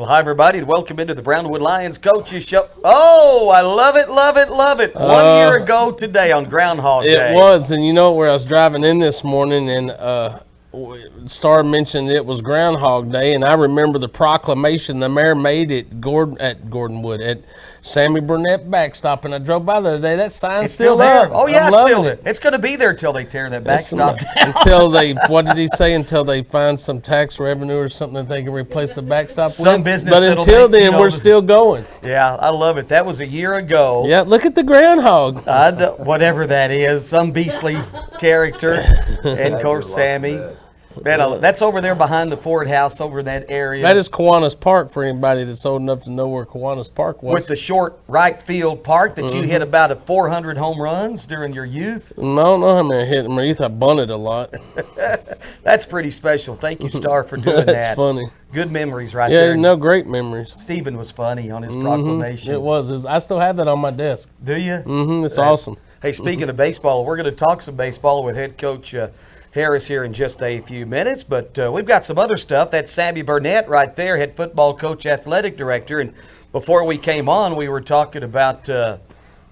Well, hi, everybody, and welcome into the Brownwood Lions Coaches Show. Oh, I love it, love it, love it. 1 year ago today on Groundhog Day. It was, and you know where I was driving in this morning, and Star mentioned it was Groundhog Day, and I remember the proclamation the mayor made at Gordonwood, at Sammy Burnett backstop, and I drove by the other day. That sign's It's still there. there. Oh, yeah, I'm it's still loving there. It's going to be there till they tear that backstop down. Until they, what did he say? Until they find some tax revenue or something that they can replace the backstop with. Business. But until then, we're still going. Yeah, I love it. That was a year ago. Yeah, look at the groundhog. Whatever that is, some beastly character, and of course Sammy. That's over there behind the Ford House, over in that area. That is Kiwanis Park for anybody that's old enough to know where Kiwanis Park was. With the short right field park that you hit about 400 home runs during your youth. No, how many I hit in my youth. I bunted a lot. That's pretty special. Thank you, Star, for doing that. That's funny. Good memories right there. Yeah, no, great memories. Stephen was funny on his proclamation. It was. I still have that on my desk. Do you? It's awesome. Hey, speaking of baseball, we're going to talk some baseball with head coach Harris here in just a few minutes, but we've got some other stuff. That's Sammy Burnett right there, head football coach, athletic director. And before we came on, we were talking about, of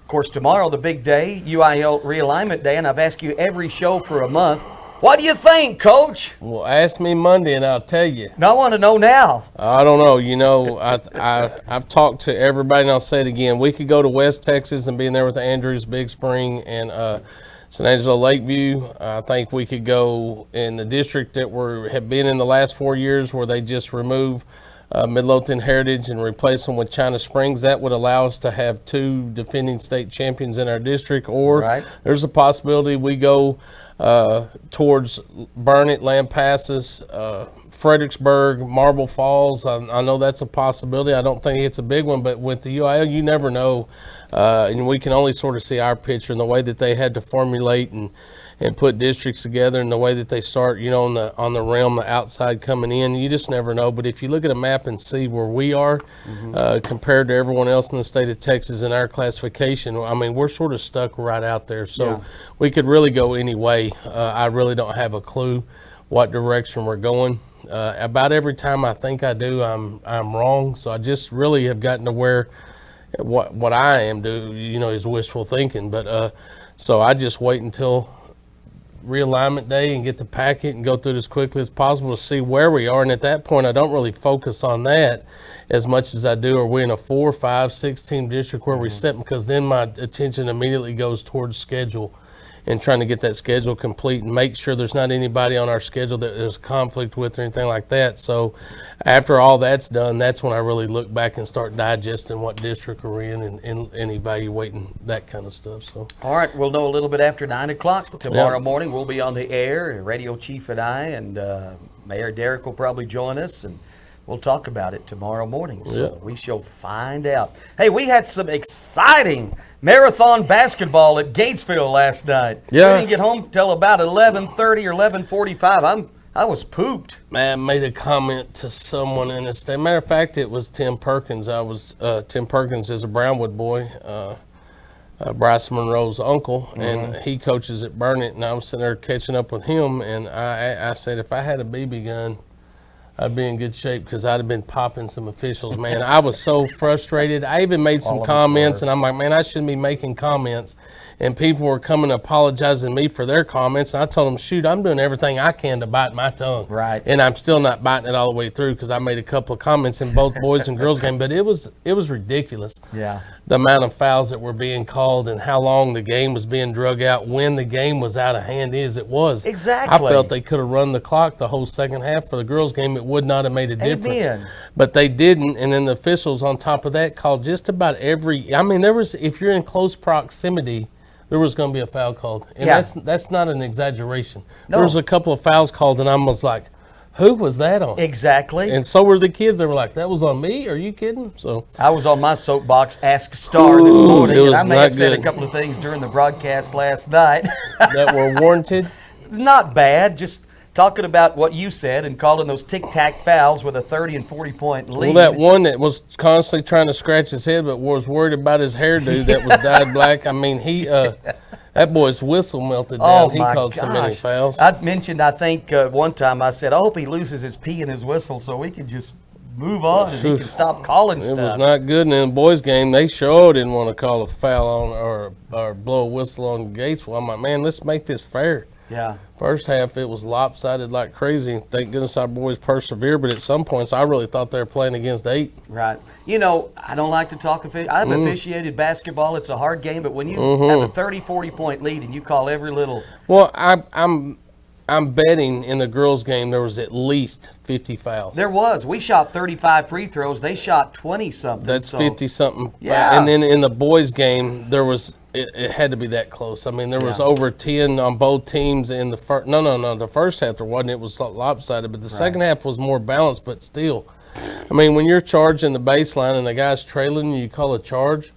course, tomorrow, the big day, UIL realignment day, and I've asked you every show for a month. What do you think, Coach? Well, ask me Monday, and I'll tell you. No, I want to know now. I don't know. You know, I've talked to everybody, and I'll say it again. We could go to West Texas and be in there with Andrews, Big Spring, and San Angelo Lakeview. I think we could go in the district that have been in the last 4 years, where they just remove Midlothian Heritage and replace them with China Springs. That would allow us to have 2 defending state champions in our district. Or there's a possibility we go towards Burnett, Lampasas, Fredericksburg, Marble Falls. I know that's a possibility. I don't think it's a big one, but with the UIL, you never know. And we can only sort of see our picture and the way that they had to formulate and put districts together, and the way that they start, you know, on the realm, the outside coming in. You just never know. But if you look at a map and see where we are compared to everyone else in the state of Texas in our classification, I mean, we're sort of stuck right out there. So we could really go any way. I really don't have a clue what direction we're going. About every time I think I do, I'm wrong. So I just really have gotten to where what I am is wishful thinking. But so I just wait until realignment day and get the packet and go through it as quickly as possible to see where we are. And at that point, I don't really focus on that as much as I do, are we in a 4, 5, 6 team district where we sit, because then my attention immediately goes towards schedule and trying to get that schedule complete and make sure there's not anybody on our schedule that there's a conflict with or anything like that. So after all that's done, that's when I really look back and start digesting what district we're in and evaluating that kind of stuff. So all right, we'll know a little bit after 9 o'clock tomorrow morning. We'll be on the air, Radio Chief and I, and Mayor Derrick will probably join us, and we'll talk about it tomorrow morning. So we shall find out. Hey, we had some exciting marathon basketball at Gatesville last night. Yeah. We didn't get home till about 11:30 or 11:45. I was pooped. Man, I made a comment to someone in the state. Matter of fact, it was Tim Perkins. Tim Perkins is a Brownwood boy, Bryce Monroe's uncle, and he coaches at Burnett, and I was sitting there catching up with him, and I said, if I had a BB gun, I'd be in good shape, because I'd have been popping some officials, man. I was so frustrated. I even made some comments, and I'm like, man, I shouldn't be making comments. And people were coming apologizing to me for their comments. And I told them, shoot, I'm doing everything I can to bite my tongue. Right. And I'm still not biting it all the way through, because I made a couple of comments in both boys and girls game. But it was ridiculous. Yeah. The amount of fouls that were being called and how long the game was being drug out when the game was out of hand it was. Exactly. I felt they could have run the clock the whole second half for the girls game. It would not have made a difference. Amen. But they didn't. And then the officials on top of that called just about every, I mean, there was, if you're in close proximity, there was going to be a foul called. And that's not an exaggeration. No. There was a couple of fouls called, and I was like, who was that on? Exactly. And so were the kids. They were like, that was on me? Are you kidding? So I was on my soapbox, Ask Star, this morning, and I may have said good. a couple of things during the broadcast last night. That were warranted? Not bad, just talking about what you said and calling those tic-tac fouls with a 30 and 40-point lead. Well, that one that was constantly trying to scratch his head but was worried about his hairdo that was dyed black. I mean, that boy's whistle melted down. He called so many fouls. I mentioned, I think, one time I said, I hope he loses his pee in his whistle so we could just move on and he can stop calling It stuff. was not good. And in the boys' game, they sure didn't want to call a foul on or blow a whistle on Gates. Well, I'm like, man, let's make this fair. Yeah. First half, it was lopsided like crazy. Thank goodness our boys persevere. But at some points, I really thought they were playing against 8. Right. You know, I don't like to talk I've officiated basketball. It's a hard game, but when you have a 30, 40-point lead and you call every little. Well, I'm betting in the girls' game there was at least 50 fouls. There was. We shot 35 free throws. They shot 20-something. That's 50-something. Yeah. And then in the boys' game, there was it had to be that close. I mean, there was over 10 on both teams in the first. No. The first half there wasn't. It was lopsided, but the second half was more balanced. But still, I mean, when you're charging the baseline and the guy's trailing you, call a charge.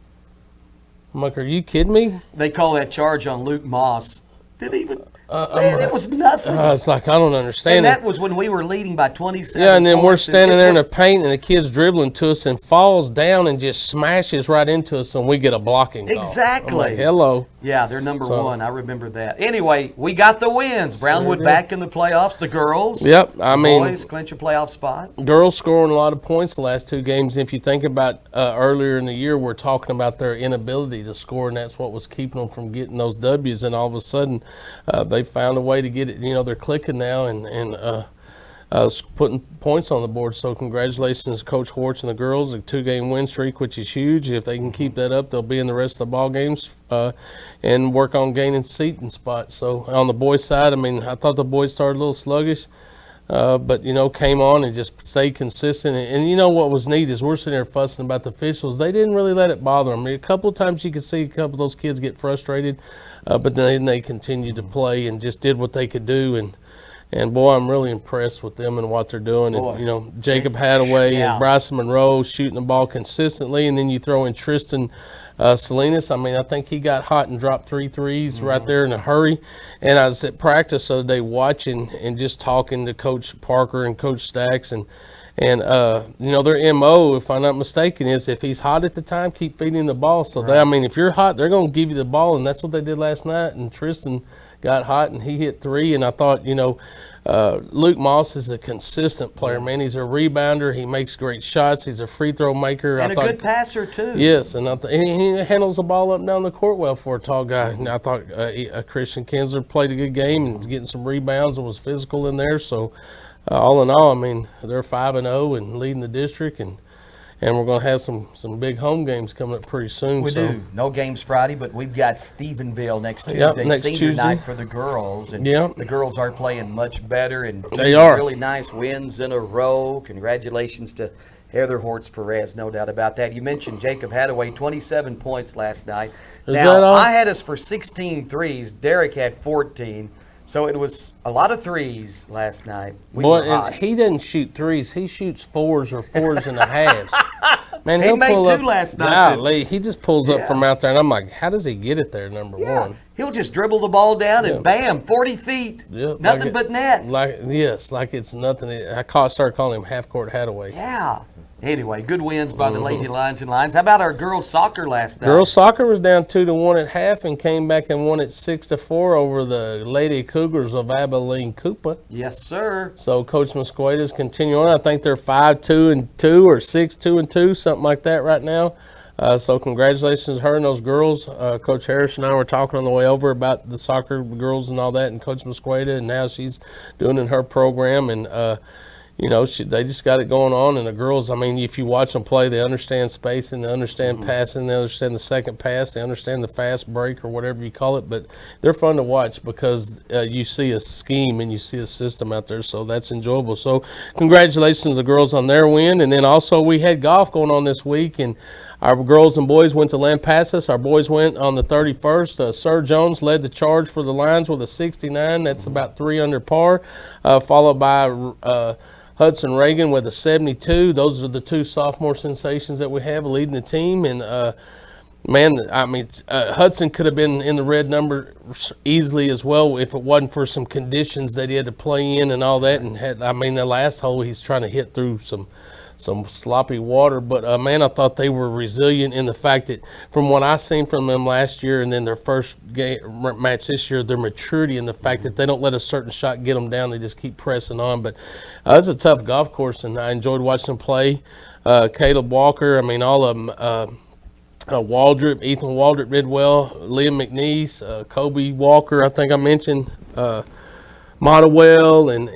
I'm like, are you kidding me? They call that charge on Luke Moss. Didn't even. Man, it was nothing. It's like, I don't understand and it. that was when we were leading by 27. Yeah, and then we're standing there in the just, paint, and the kid's dribbling to us and falls down and just smashes right into us, and we get a blocking call. Exactly. I'm like, hello. Yeah, they're number one. I remember that. Anyway, we got the wins. Brownwood back in the playoffs. The girls. Yep, I mean, boys clinch a playoff spot. Girls scoring a lot of points the last 2 games. If you think about earlier in the year, we're talking about their inability to score, and that's what was keeping them from getting those W's. And all of a sudden, they found a way to get it. You know, they're clicking now and putting points on the board. So congratulations to Coach Hortz and the girls. A 2-game win streak, which is huge. If they can keep that up, they'll be in the rest of the ball games and work on gaining seating spots. So on the boys' side, I mean, I thought the boys started a little sluggish. But, you know, came on and just stayed consistent. And you know what was neat is we're sitting there fussing about the officials. They didn't really let it bother them. I mean, a couple of times you could see a couple of those kids get frustrated, but then they continued to play and just did what they could do. And boy, I'm really impressed with them and what they're doing. And, you know, Jacob Hadaway and Bryson Monroe shooting the ball consistently. And then you throw in Tristan Salinas. I mean, I think he got hot and dropped 3 threes right there in a hurry. And I was at practice the other day watching and just talking to Coach Parker and Coach Stacks. And you know, their MO, if I'm not mistaken, is if he's hot at the time, keep feeding the ball. So, I mean, if you're hot, they're going to give you the ball. And that's what they did last night. And Tristan got hot and he hit 3. And I thought, you know, Luke Moss is a consistent player, man. He's a rebounder. He makes great shots. He's a free throw maker. And a good passer, too. Yes, and he handles the ball up and down the court well for a tall guy. And I thought Christian Kinsler played a good game and was getting some rebounds and was physical in there. So, all in all, I mean, they're 5-0 and leading the district, and we're going to have some big home games coming up pretty soon. We do. No games Friday, but we've got Stephenville next Tuesday, next senior Tuesday night for the girls. And the girls are playing much better, and they are really nice wins in a row. Congratulations to Heather Hortz Perez, no doubt about that. You mentioned Jacob Hadaway, 27 points last night. I had us for 16 threes. Derek had 14. So it was a lot of threes last night. And he doesn't shoot threes. He shoots 4s or 4s and a halves. Man, he made pull 2 up, last night. Golly, he just pulls up from out there, and I'm like, how does he get it there, number one? He'll just dribble the ball down and bam, 40 feet. Nothing but net. Like it's nothing. I started calling him half-court Hadaway. Yeah. Anyway, good wins by the Lady Lions and Lions. How about our girls' soccer last night? Girls' soccer was down 2-1 at half and came back and won it 6-4 over the Lady Cougars of Abilene Cooper. Yes, sir. So Coach Mosqueda is continuing. I think they're 5-2-2 or 6-2-2, something like that right now. So congratulations to her and those girls. Coach Harris and I were talking on the way over about the soccer girls and all that, and Coach Mosqueda, and now she's doing in her program. And you know, they just got it going on. And the girls, I mean, if you watch them play, they understand spacing, they understand passing, they understand the second pass, they understand the fast break or whatever you call it. But they're fun to watch because you see a scheme and you see a system out there. So that's enjoyable. So congratulations to the girls on their win. And then also we had golf going on this week. And our girls and boys went to Lampasas. Our boys went on the 31st. Sir Jones led the charge for the Lions with a 69. That's about 3 under par, followed by Hudson Reagan with a 72. Those are the 2 sophomore sensations that we have leading the team. And, man, I mean, Hudson could have been in the red number easily as well if it wasn't for some conditions that he had to play in and all that. And the last hole he's trying to hit through some some sloppy water. But, man, I thought they were resilient in the fact that from what I seen from them last year and then their first match this year, their maturity in the fact that they don't let a certain shot get them down. They just keep pressing on. But it's a tough golf course, and I enjoyed watching them play. Caleb Walker, I mean, all of them. Waldrop, Ethan Waldrop did well. Liam McNeese, Kobe Walker, I think I mentioned. Modewell and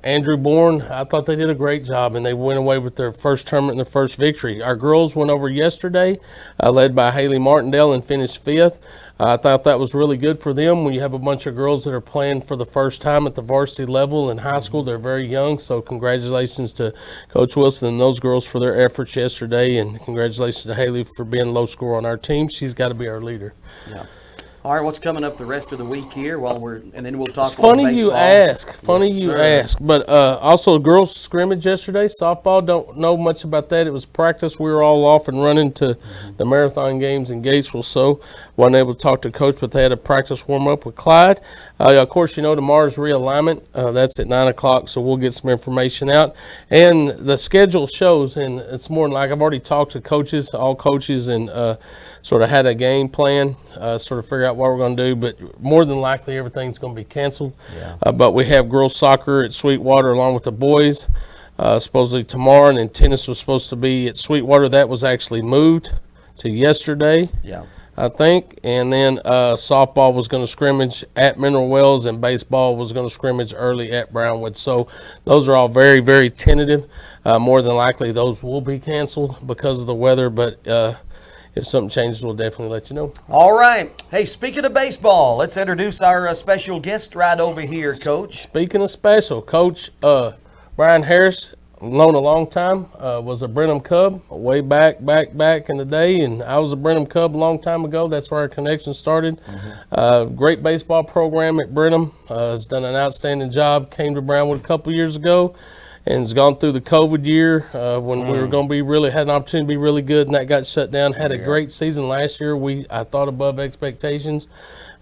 Andrew Bourne, I thought they did a great job, and they went away with their first tournament and their first victory. Our girls went over yesterday, led by Haley Martindale, and finished 5th. I thought that was really good for them. When you have a bunch of girls that are playing for the first time at the varsity level in high school, they're very young, so congratulations to Coach Wilson and those girls for their efforts yesterday, and congratulations to Haley for being low score on our team. She's got to be our leader. Yeah. All right, what's coming up the rest of the week here and then we'll talk It's funny baseball. You ask. Funny Yes, you sir. ask. But also girls scrimmage yesterday, softball, don't know much about that. It was practice. We were all off and running to the marathon games in Gatesville, so wasn't able to talk to Coach, but they had a practice warm-up with Clyde. Of course, tomorrow's realignment. That's at 9 o'clock, so we'll get some information out. And the schedule shows, and it's more than like I've already talked to all coaches, and sort of had a game plan, sort of figure out what we're going to do, but more than likely everything's going to be canceled. Yeah. But we have girls soccer at Sweetwater along with the boys supposedly tomorrow, and then tennis was supposed to be at Sweetwater. That was actually moved to yesterday, Yeah. I think, and then softball was going to scrimmage at Mineral Wells, and baseball was going to scrimmage early at Brownwood. So those are all very, very tentative. More than likely those will be canceled because of the weather, but if something changes, we'll definitely let you know. All right. Hey, speaking of baseball, let's introduce our special guest right over here, Coach. Speaking of special, Coach Brian Harris, known a long time, was a Brenham Cub way back in the day, and I was a Brenham Cub a long time ago. That's where our connection started. Great baseball program at Brenham. Has done an outstanding job. Came to Brownwood a couple years ago, and has gone through the COVID year when we were going to be had an opportunity to be really good, and that got shut down. Had a great season last year. I thought above expectations.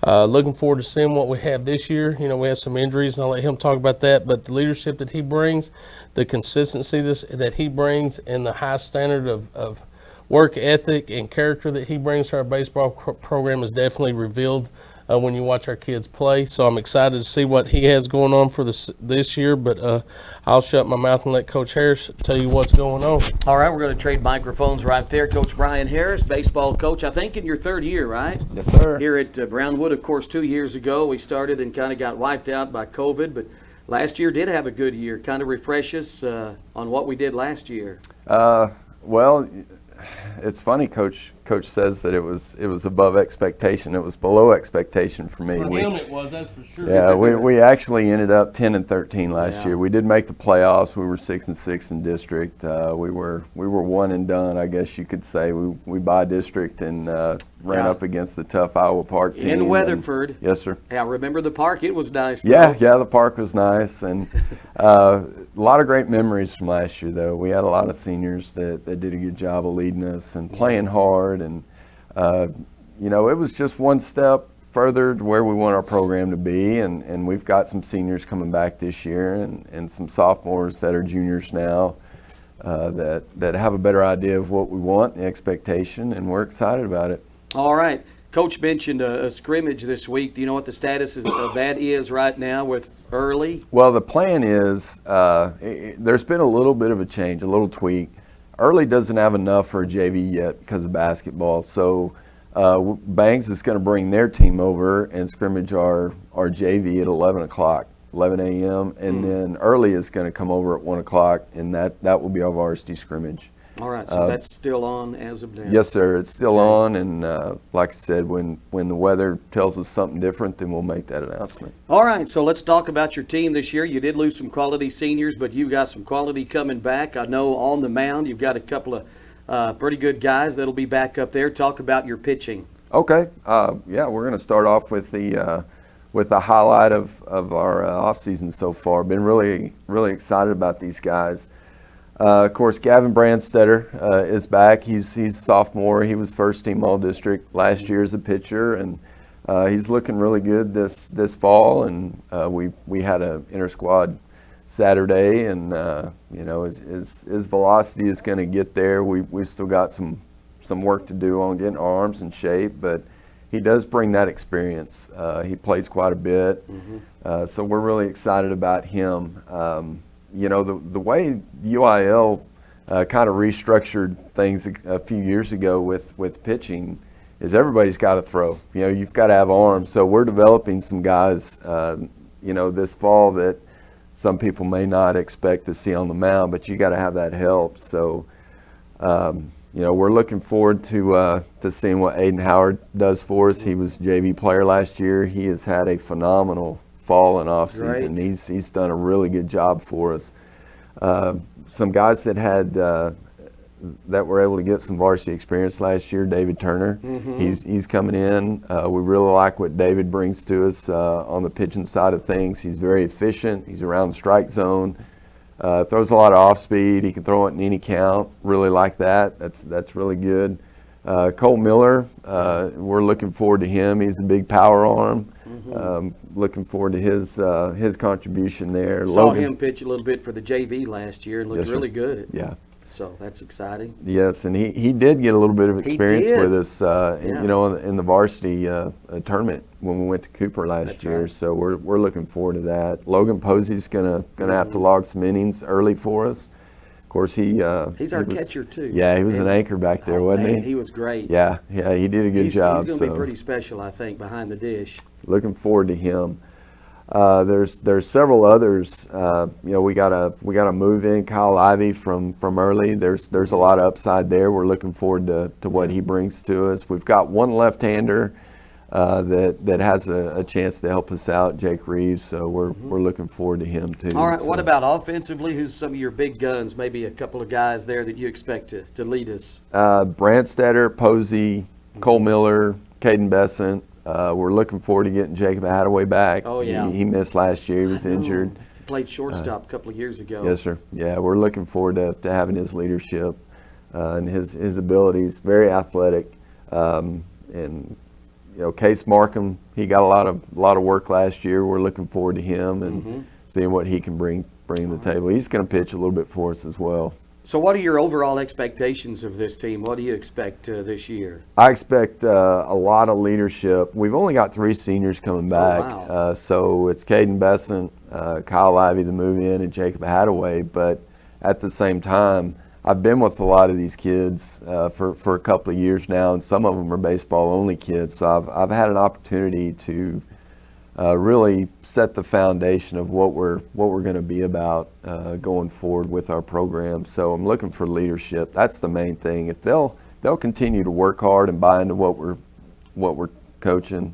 Looking forward to seeing what we have this year. We have some injuries, and I'll let him talk about that. But the leadership that he brings, the consistency that he brings, and the high standard of work ethic and character that he brings to our baseball program is definitely revealed when you watch our kids play. So I'm excited to see what he has going on for this year, but I'll shut my mouth and let Coach Harris tell you what's going on. All right, we're going to trade microphones right there. Coach Brian Harris, baseball coach, I think in your 3rd year, right? Yes, sir. Here at Brownwood, of course, 2 years ago, we started and kind of got wiped out by COVID, but last year did have a good year. Kind of refresh us on what we did last year. Well, it's funny. Coach says that it was above expectation. It was below expectation for me. For him, it was, that's for sure. Yeah, we actually ended up 10-13 last year. We did make the playoffs. We were 6-6 in district. We were one and done, I guess you could say. We by district and ran up against the tough Iowa Park team In Weatherford. And, yes, sir. Yeah, remember the park? It was nice. Yeah, the park was nice, and a lot of great memories from last year. Though we had a lot of seniors that did a good job of leading us and playing hard, and it was just one step further to where we want our program to be, and we've got some seniors coming back this year and some sophomores that are juniors now that have a better idea of what we want, the expectation, and we're excited about it. All right. Coach mentioned a scrimmage this week. Do you know what the status of that is right now with early? Well, the plan is there's been a little bit of a change, a little tweak. Early doesn't have enough for a JV yet because of basketball, so Bangs is going to bring their team over and scrimmage our JV at 11 a.m., and then Early is going to come over at 1 o'clock, and that will be our varsity scrimmage. All right, so that's still on as of now. Yes, sir. It's still on, and like I said, when the weather tells us something different, then we'll make that announcement. All right, so let's talk about your team this year. You did lose some quality seniors, but you've got some quality coming back. I know on the mound you've got a couple of pretty good guys that'll be back up there. Talk about your pitching. Okay. Yeah, we're going to start off with the highlight of our offseason so far. Been really, really excited about these guys. Of course, Gavin Branstetter is back. He's a sophomore. He was first team All-District last year as a pitcher, and he's looking really good this fall. And we had a inter-squad Saturday, and you know, his velocity is going to get there. We still got some work to do on getting our arms in shape, but he does bring that experience. He plays quite a bit, so we're really excited about him. You know, the way UIL kind of restructured things a few years ago with pitching is everybody's got to throw. You know, you've got to have arms. So we're developing some guys, you know, this fall that some people may not expect to see on the mound, but you got to have that help. So, you know, we're looking forward to seeing what Aiden Howard does for us. He was a JV player last year. He has had a phenomenal fall and off season. He's done a really good job for us. Some guys that had that were able to get some varsity experience last year. David Turner, he's coming in. We really like what David brings to us on the pitching side of things. He's very efficient. He's around the strike zone. Throws a lot of off speed. He can throw it in any count. Really like that. That's really good. Cole Miller, we're looking forward to him. He's a big power arm. Looking forward to his contribution there. Saw him pitch a little bit for the JV last year and looked really good. Yeah. So that's exciting. Yes, and he did get a little bit of experience with us, you know, in the varsity tournament when we went to Cooper last year. Right. So we're looking forward to that. Logan Posey's gonna have to log some innings early for us. Of course, he's our catcher too. Yeah, he was an anchor back there, wasn't he? He was great. Yeah, he did a good job. He's going to be pretty special, I think, behind the dish. Looking forward to him. There's several others. You know, we got a move in Kyle Ivey from early. There's a lot of upside there. We're looking forward to what he brings to us. We've got one left-hander that has a chance to help us out, Jake Reeves. So we're looking forward to him too. All right. So. What about offensively? Who's some of your big guns? Maybe a couple of guys there that you expect to lead us. Branstetter, Posey, Cole Miller, Caden Besant. We're looking forward to getting Jacob Hadaway back. Oh, yeah. He missed last year. He was injured. He played shortstop a couple of years ago. Yes, sir. Yeah, we're looking forward to having his leadership and his abilities. Very athletic. And, you know, Case Markham, he got a lot of work last year. We're looking forward to him and seeing what he can bring to the table. He's going to pitch a little bit for us as well. So what are your overall expectations of this team? What do you expect this year? I expect a lot of leadership. We've only got 3 seniors coming back. Oh, wow. So it's Caden Besant, Kyle Ivey, the move-in, and Jacob Hadaway. But at the same time, I've been with a lot of these kids for a couple of years now, and some of them are baseball-only kids. So I've had an opportunity to really set the foundation of what we're going to be about going forward with our program. So I'm looking for leadership. That's the main thing. If they'll continue to work hard and buy into what we're coaching,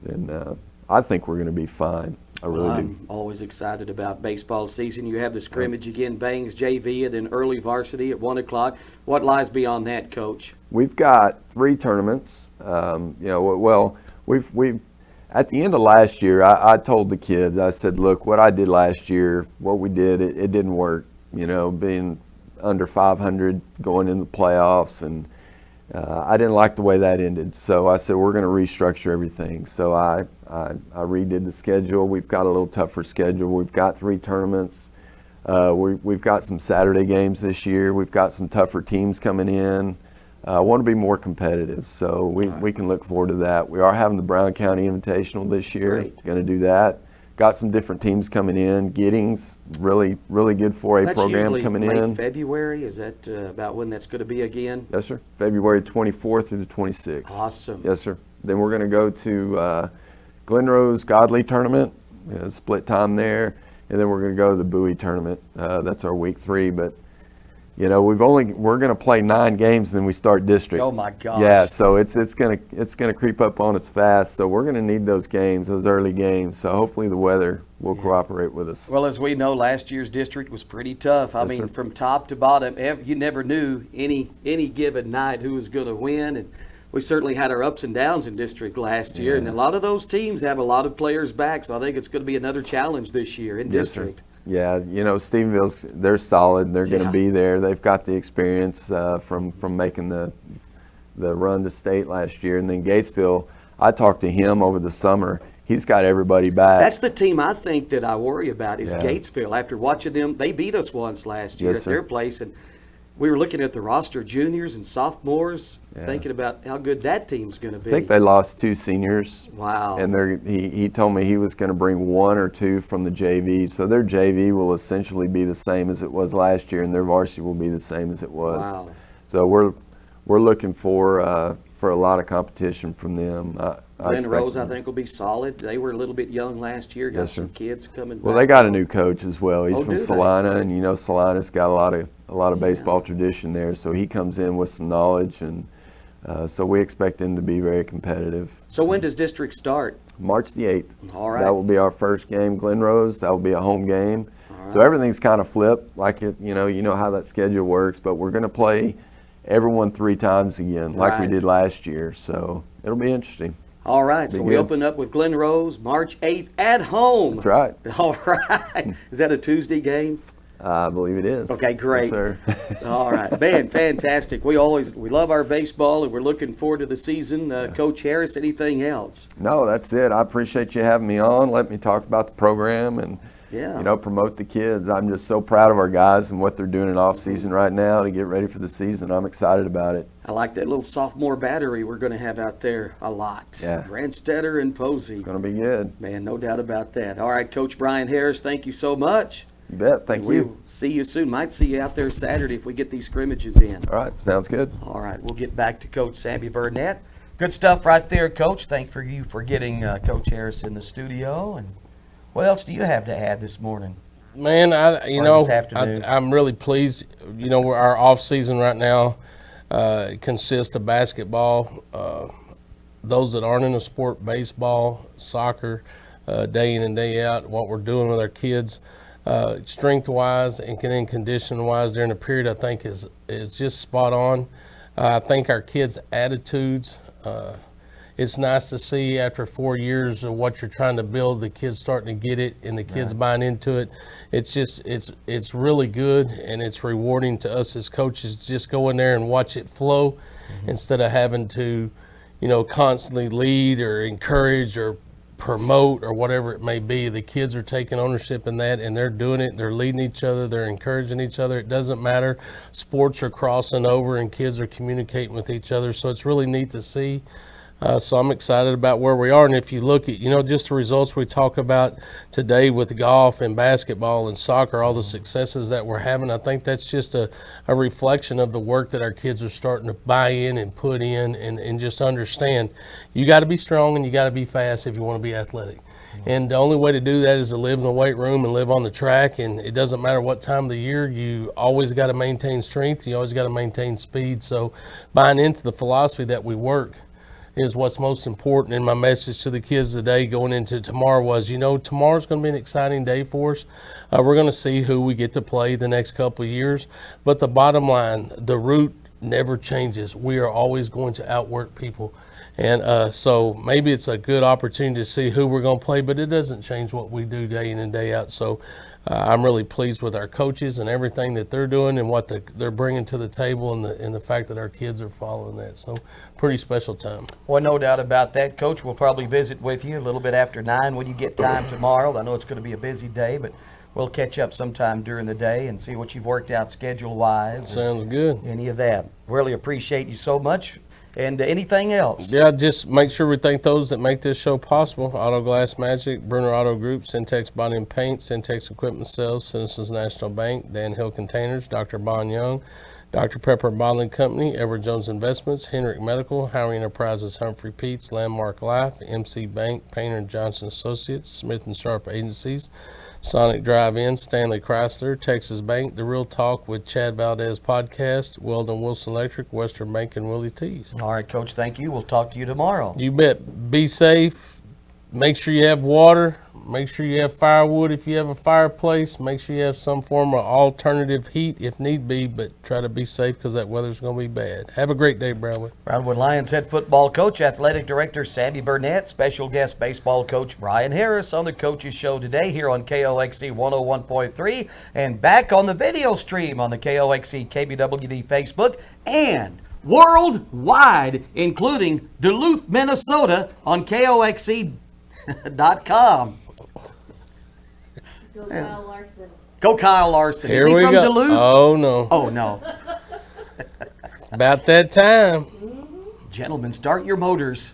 then I think we're going to be fine. I really do. I'm always excited about baseball season. You have the scrimmage again, Bangs JV, and then early varsity at 1 o'clock. What lies beyond that, Coach? We've got 3 tournaments. You know, well, we've at the end of last year, I told the kids, I said, look, what I did last year, what we did, it didn't work. You know, being under 500 going into the playoffs, and I didn't like the way that ended. So I said, we're going to restructure everything. So I redid the schedule. We've got a little tougher schedule. We've got 3 tournaments. We've got some Saturday games this year. We've got some tougher teams coming in. I want to be more competitive, so we can look forward to that. We are having the Brown County Invitational this year. Going to do that. Got some different teams coming in. Giddings, really good 4A program coming in. That's usually late February. Is that about when that's going to be again? Yes, sir. February 24th through the 26th. Awesome. Yes, sir. Then we're going to go to Glenrose Godly Tournament, split time there, and then we're going to go to the Bowie Tournament. That's our week 3, but. You know, we're going to play 9 games, and then we start district. Oh my gosh! Yeah, so it's gonna creep up on us fast. So we're going to need those games, those early games. So hopefully the weather will cooperate with us. Well, as we know, last year's district was pretty tough. I mean, from top to bottom, you never knew any given night who was going to win, and we certainly had our ups and downs in district last year. And a lot of those teams have a lot of players back, so I think it's going to be another challenge this year in district. Sir. Yeah, you know, Stephenville's, they're solid. They're going to be there. They've got the experience from making the run to state last year. And then Gatesville, I talked to him over the summer. he's got everybody back. That's the team I think that I worry about is Yeah. Gatesville. After watching them, they beat us once last year Yes, at sir. their place, and we were looking at the roster of juniors and sophomores, Yeah. thinking about how good that team's going to be. I think they lost 2 seniors. Wow. And he told me he was going to bring 1 or 2 from the JV. So their JV will essentially be the same as it was last year, and their varsity will be the same as it was. Wow. So we're looking for a lot of competition from them. Glenn Rose, I think, will be solid. They were a little bit young last year. Got Yes, sir. some kids coming Well, back. they got a new coach as well. He's Oh, from do they? Salina, and Salina's got a lot of baseball tradition there. So he comes in with some knowledge, and so we expect him to be very competitive. So when does district start? March the 8th. All right. That will be our first game, Glen Rose. That will be a home game. So everything's kind of flipped, like it. You know how that schedule works. But we're going to play everyone 3 times again, like we Right. did last year. So it'll be interesting. All right, so Be we good. open up with Glen Rose, March 8th at home. That's right. All right. Is that a Tuesday game? I believe it is. Okay, great. Yes, sir. All right, man, fantastic. We love our baseball, and we're looking forward to the season. Coach Harris, anything else? No, that's it. I appreciate you having me on. Let me talk about the program and Yeah. promote the kids. I'm just so proud of our guys and what they're doing in off season right now to get ready for the season. I'm excited about it. I like that little sophomore battery we're going to have out there a lot. Yeah. Branstetter and Posey. It's going to be good. Man, no doubt about that. All right, Coach Brian Harris, thank you so much. You bet. Thank We'll you. see you soon. Might see you out there Saturday if we get these scrimmages in. All right. Sounds good. All right, we'll get back to Coach Sammy Burnett. Good stuff right there, Coach. Thank you for getting Coach Harris in the studio. And what else do you have to add this morning? Man, this afternoon. I'm really pleased. Our off season right now consists of basketball. Those that aren't in the sport, baseball, soccer, day in and day out. What we're doing with our kids, strength wise and then condition wise during the period, I think is just spot on. I think our kids' attitudes. It's nice to see after 4 years of what you're trying to build, the kids starting to get it and the kids buying into it. It's really good, and it's rewarding to us as coaches to just go in there and watch it flow instead of having to, constantly lead or encourage or promote or whatever it may be. The kids are taking ownership in that, and they're doing it. They're leading each other. They're encouraging each other. It doesn't matter. Sports are crossing over, and kids are communicating with each other. So it's really neat to see. So I'm excited about where we are. And if you look at, just the results we talk about today with golf and basketball and soccer, all the successes that we're having, I think that's just a reflection of the work that our kids are starting to buy in and put in and just understand. You got to be strong and you got to be fast if you want to be athletic. And the only way to do that is to live in the weight room and live on the track. And it doesn't matter what time of the year, you always got to maintain strength. You always got to maintain speed. So buying into the philosophy that we work is what's most important. And my message to the kids today going into tomorrow was, tomorrow's going to be an exciting day for us. We're going to see who we get to play the next couple of years. But the bottom line, the route never changes. We are always going to outwork people. And so maybe it's a good opportunity to see who we're going to play, but it doesn't change what we do day in and day out. So I'm really pleased with our coaches and everything that they're doing and what they're bringing to the table, and the fact that our kids are following that. So pretty special time. Well, no doubt about that. Coach, we'll probably visit with you a little bit after 9 when you get time tomorrow. I know it's going to be a busy day, but we'll catch up sometime during the day and see what you've worked out schedule-wise. Sounds good. Any of that. Really appreciate you so much. And anything else? Yeah, just make sure we thank those that make this show possible. Auto Glass Magic, Bruner Auto Group, Syntex Body and Paint, Syntex Equipment Sales, Citizens National Bank, Dan Hill Containers, Dr. Bon Young, Dr. Pepper Bottling Company, Edward Jones Investments, Henrik Medical, Howry Enterprises, Humphrey Peets, Landmark Life, MC Bank, Painter and Johnson Associates, Smith & Sharp Agencies, Sonic Drive-In, Stanley Chrysler, Texas Bank, The Real Talk with Chad Valdez Podcast, Weldon Wilson Electric, Western Bank, and Willie Tees. All right, Coach, thank you. We'll talk to you tomorrow. You bet. Be safe. Make sure you have water. Make sure you have firewood if you have a fireplace. Make sure you have some form of alternative heat if need be, but try to be safe because that weather's going to be bad. Have a great day, Brownwood. Brownwood Lions head football coach, athletic director Sammy Burnett, special guest baseball coach Brian Harris on the Coaches Show today here on KOXC 101.3 and back on the video stream on the KOXC KBWD Facebook and worldwide, including Duluth, Minnesota on KOXC .com. Go Kyle Larson. Go Kyle Larson. Here Is he we from go. Duluth? Oh no. Oh, no. About that time. Gentlemen, start your motors.